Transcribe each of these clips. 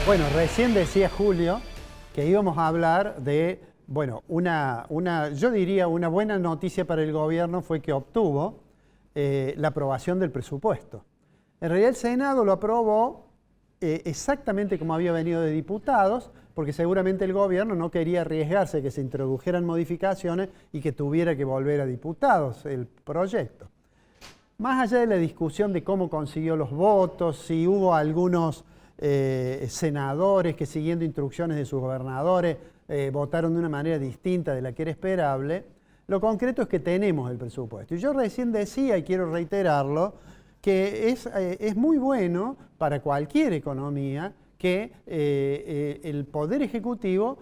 Bueno, recién decía Julio que íbamos a hablar de, bueno, yo diría una buena noticia para el gobierno fue que obtuvo la aprobación del presupuesto. En realidad el Senado lo aprobó exactamente como había venido de diputados, porque seguramente el gobierno no quería arriesgarse que se introdujeran modificaciones y que tuviera que volver a diputados el proyecto. Más allá de la discusión de cómo consiguió los votos, si hubo algunos senadores que siguiendo instrucciones de sus gobernadores votaron de una manera distinta de la que era esperable, lo concreto es que tenemos el presupuesto. Y yo recién decía, y quiero reiterarlo, que es muy bueno para cualquier economía que el Poder Ejecutivo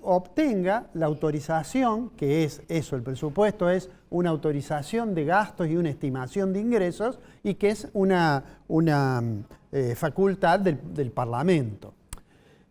obtenga la autorización, que es eso, el presupuesto es una autorización de gastos y una estimación de ingresos, y que es una facultad del Parlamento.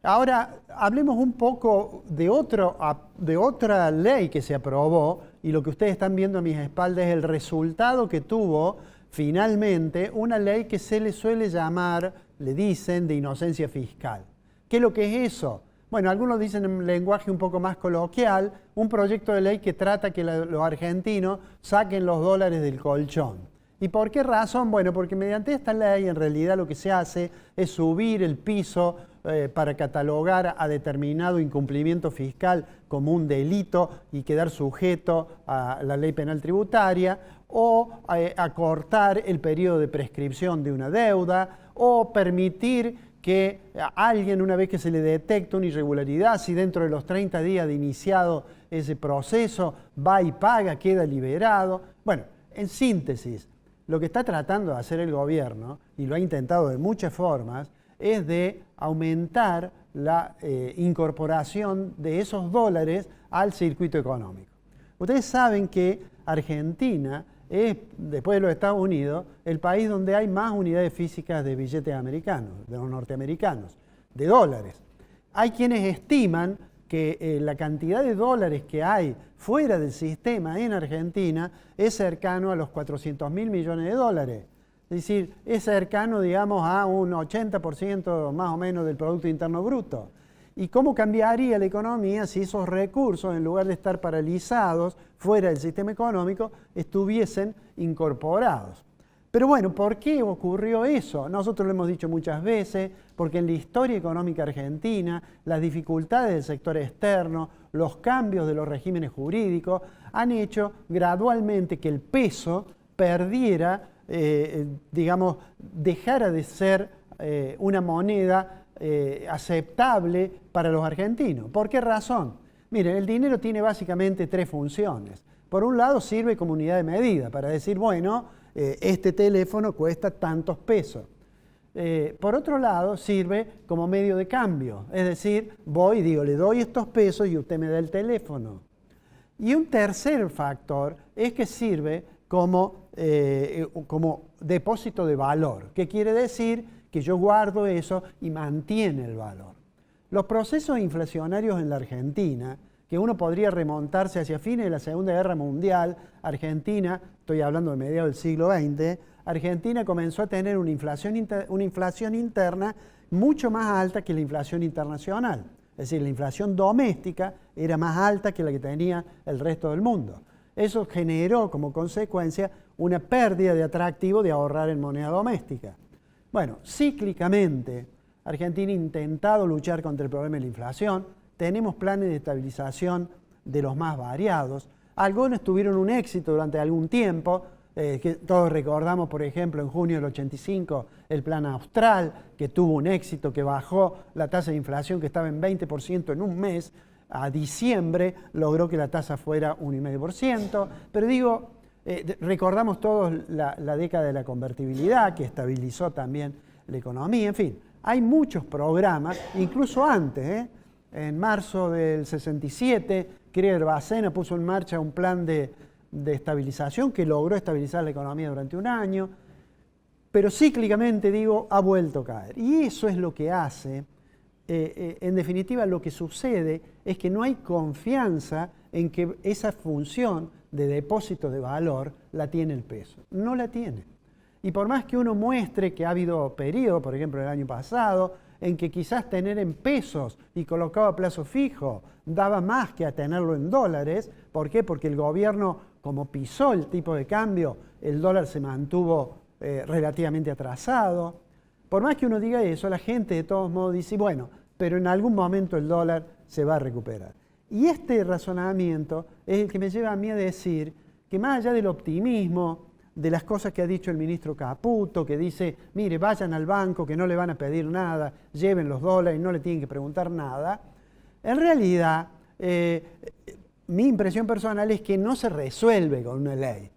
Ahora, hablemos un poco de otra ley que se aprobó, y lo que ustedes están viendo a mis espaldas es el resultado que tuvo finalmente una ley que se le suele llamar, le dicen, de inocencia fiscal. ¿Qué es lo que es eso? Bueno, algunos dicen en lenguaje un poco más coloquial, un proyecto de ley que trata que los argentinos saquen los dólares del colchón. ¿Y por qué razón? Bueno, porque mediante esta ley en realidad lo que se hace es subir el piso para catalogar a determinado incumplimiento fiscal como un delito y quedar sujeto a la ley penal tributaria, o acortar el periodo de prescripción de una deuda, o permitir que a alguien, una vez que se le detecta una irregularidad, si dentro de los 30 días de iniciado ese proceso va y paga, queda liberado. Bueno, en síntesis, lo que está tratando de hacer el gobierno, y lo ha intentado de muchas formas, es de aumentar la incorporación de esos dólares al circuito económico. Ustedes saben que Argentina es, después de los Estados Unidos, el país donde hay más unidades físicas de billetes americanos, de los norteamericanos, de dólares. Hay quienes estiman que la cantidad de dólares que hay fuera del sistema en Argentina es cercano a los 400.000 millones de dólares. Es decir, es cercano, digamos, a un 80% más o menos del Producto Interno Bruto. ¿Y cómo cambiaría la economía si esos recursos, en lugar de estar paralizados fuera del sistema económico, estuviesen incorporados? Pero bueno, ¿por qué ocurrió eso? Nosotros lo hemos dicho muchas veces, porque en la historia económica argentina, las dificultades del sector externo, los cambios de los regímenes jurídicos, han hecho gradualmente que el peso perdiera, digamos, dejara de ser una moneda aceptable para los argentinos. ¿Por qué razón? Miren, el dinero tiene básicamente tres funciones. Por un lado sirve como unidad de medida para decir, bueno, este teléfono cuesta tantos pesos. Por otro lado sirve como medio de cambio, es decir, voy y digo, le doy estos pesos y usted me da el teléfono. Y un tercer factor es que sirve como depósito de valor, que quiere decir que yo guardo eso y mantiene el valor. Los procesos inflacionarios en la Argentina, que uno podría remontarse hacia fines de la Segunda Guerra Mundial, Argentina, estoy hablando de mediados del siglo XX, Argentina comenzó a tener una inflación interna mucho más alta que la inflación internacional. Es decir, la inflación doméstica era más alta que la que tenía el resto del mundo. Eso generó como consecuencia una pérdida de atractivo de ahorrar en moneda doméstica. Bueno, cíclicamente, Argentina ha intentado luchar contra el problema de la inflación. Tenemos planes de estabilización de los más variados. Algunos tuvieron un éxito durante algún tiempo, que todos recordamos, por ejemplo, en junio del 85, el plan Austral, que tuvo un éxito, que bajó la tasa de inflación que estaba en 20% en un mes. A diciembre logró que la tasa fuera 1,5%. Pero digo, recordamos todos la década de la convertibilidad, que estabilizó también la economía. En fin, hay muchos programas, incluso antes, en marzo del 67, Krier Bacena puso en marcha un plan de estabilización que logró estabilizar la economía durante un año, pero cíclicamente, digo, ha vuelto a caer. Y eso es lo que hace, en definitiva, lo que sucede es que no hay confianza en que esa función de depósito de valor la tiene el peso. No la tiene. Y por más que uno muestre que ha habido periodos, por ejemplo el año pasado, en que quizás tener en pesos y colocado a plazo fijo daba más que a tenerlo en dólares. ¿Por qué? Porque el gobierno, como pisó el tipo de cambio, el dólar se mantuvo relativamente atrasado. Por más que uno diga eso, la gente de todos modos dice, bueno, pero en algún momento el dólar se va a recuperar. Y este razonamiento es el que me lleva a mí a decir que más allá del optimismo, de las cosas que ha dicho el ministro Caputo, que dice, mire, vayan al banco, que no le van a pedir nada, lleven los dólares, no le tienen que preguntar nada, en realidad mi impresión personal es que no se resuelve con una ley.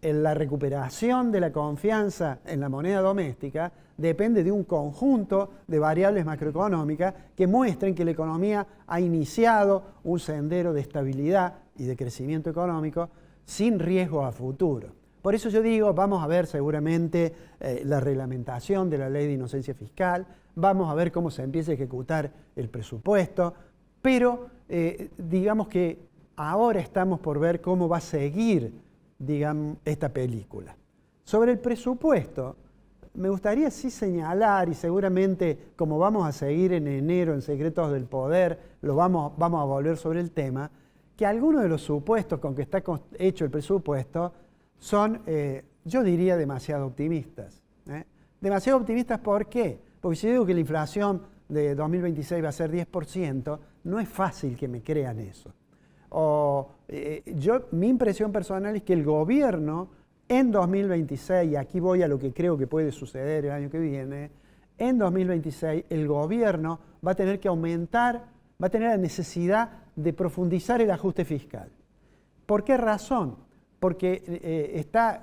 La recuperación de la confianza en la moneda doméstica depende de un conjunto de variables macroeconómicas que muestren que la economía ha iniciado un sendero de estabilidad y de crecimiento económico sin riesgo a futuro. Por eso yo digo, vamos a ver seguramente la reglamentación de la ley de inocencia fiscal, vamos a ver cómo se empieza a ejecutar el presupuesto, pero digamos que ahora estamos por ver cómo va a seguir, digamos, esta película. Sobre el presupuesto, me gustaría sí señalar, y seguramente como vamos a seguir en enero en Secretos del Poder, vamos a volver sobre el tema, que algunos de los supuestos con que está hecho el presupuesto son, yo diría, demasiado optimistas. Demasiado optimistas, ¿por qué? Porque si yo digo que la inflación de 2026 va a ser 10%, no es fácil que me crean eso. Mi impresión personal es que el gobierno en 2026, y aquí voy a lo que creo que puede suceder el año que viene, en 2026 el gobierno va a tener que aumentar, va a tener la necesidad de profundizar el ajuste fiscal. ¿Por qué razón? Porque está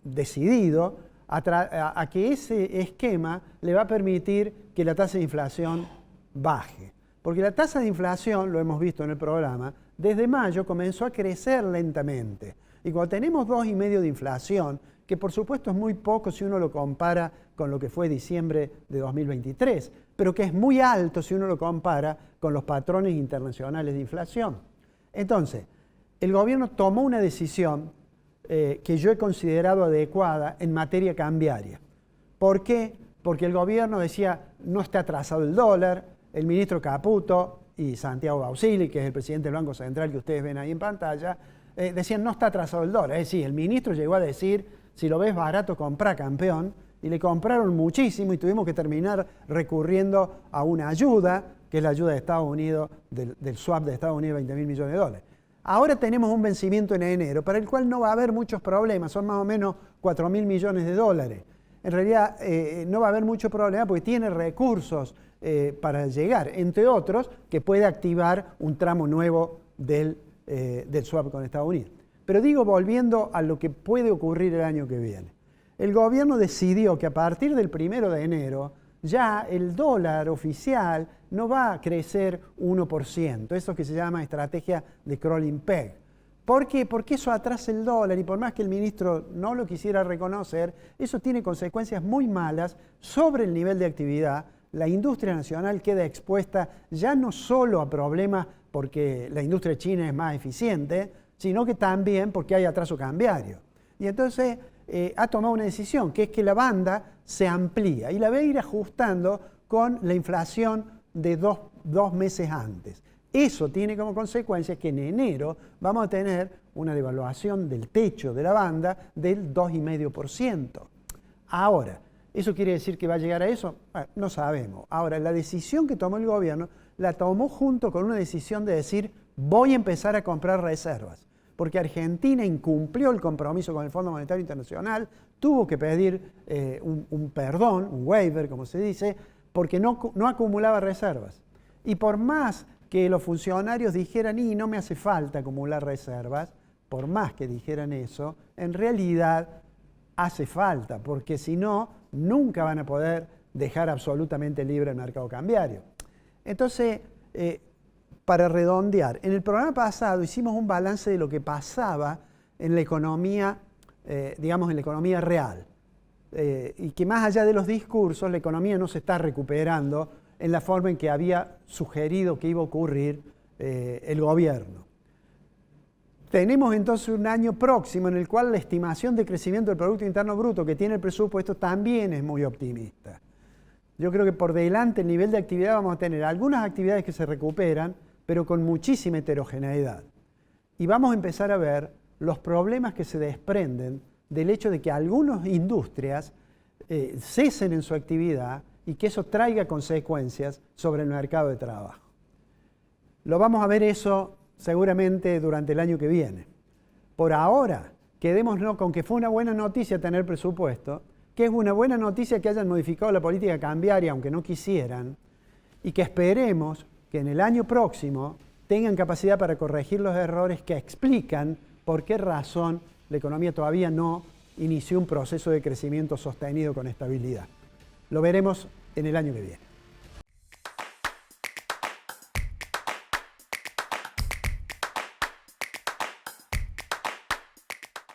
decidido a que ese esquema le va a permitir que la tasa de inflación baje. Porque la tasa de inflación, lo hemos visto en el programa, desde mayo comenzó a crecer lentamente. Y cuando tenemos 2,5% de inflación, que por supuesto es muy poco si uno lo compara con lo que fue diciembre de 2023, pero que es muy alto si uno lo compara con los patrones internacionales de inflación. Entonces, el gobierno tomó una decisión que yo he considerado adecuada en materia cambiaria. ¿Por qué? Porque el gobierno decía, no está atrasado el dólar, el ministro Caputo y Santiago Bausili, que es el presidente del Banco Central que ustedes ven ahí en pantalla, decían no está atrasado el dólar. Es decir, el ministro llegó a decir, si lo ves barato, comprá, campeón, y le compraron muchísimo y tuvimos que terminar recurriendo a una ayuda, que es la ayuda de Estados Unidos, del swap de Estados Unidos, 20.000 millones de dólares. Ahora tenemos un vencimiento en enero, para el cual no va a haber muchos problemas, son más o menos 4.000 millones de dólares. En realidad no va a haber mucho problema porque tiene recursos para llegar, entre otros, que puede activar un tramo nuevo del swap con Estados Unidos. Pero digo, volviendo a lo que puede ocurrir el año que viene. El gobierno decidió que a partir del 1 de enero ya el dólar oficial no va a crecer 1%, eso que se llama estrategia de crawling peg. ¿Por qué? Porque eso atrasa el dólar y por más que el ministro no lo quisiera reconocer, eso tiene consecuencias muy malas sobre el nivel de actividad. La industria nacional queda expuesta ya no solo a problemas porque la industria china es más eficiente, sino que también porque hay atraso cambiario. Y entonces ha tomado una decisión, que es que la banda se amplía y la va a ir ajustando con la inflación de dos meses antes. Eso tiene como consecuencia que en enero vamos a tener una devaluación del techo de la banda del 2,5%. Ahora, ¿eso quiere decir que va a llegar a eso? Bueno, no sabemos. Ahora, la decisión que tomó el gobierno la tomó junto con una decisión de decir voy a empezar a comprar reservas. Porque Argentina incumplió el compromiso con el Fondo Monetario Internacional, tuvo que pedir un perdón, un waiver, como se dice, porque no acumulaba reservas. Y por más que los funcionarios dijeran, y no me hace falta acumular reservas, por más que dijeran eso, en realidad hace falta, porque si no, nunca van a poder dejar absolutamente libre el mercado cambiario. Entonces, para redondear, en el programa pasado hicimos un balance de lo que pasaba en la economía, digamos en la economía real, y que más allá de los discursos, la economía no se está recuperando en la forma en que había sugerido que iba a ocurrir el gobierno. Tenemos entonces un año próximo en el cual la estimación de crecimiento del Producto Interno Bruto que tiene el presupuesto también es muy optimista. Yo creo que por delante el nivel de actividad vamos a tener algunas actividades que se recuperan, pero con muchísima heterogeneidad. Y vamos a empezar a ver los problemas que se desprenden del hecho de que algunas industrias cesen en su actividad y que eso traiga consecuencias sobre el mercado de trabajo. Lo vamos a ver eso seguramente durante el año que viene. Por ahora, quedémonos con que fue una buena noticia tener presupuesto, que es una buena noticia que hayan modificado la política cambiaria, aunque no quisieran, y que esperemos que en el año próximo tengan capacidad para corregir los errores que explican por qué razón la economía todavía no inició un proceso de crecimiento sostenido con estabilidad. Lo veremos en el año que viene.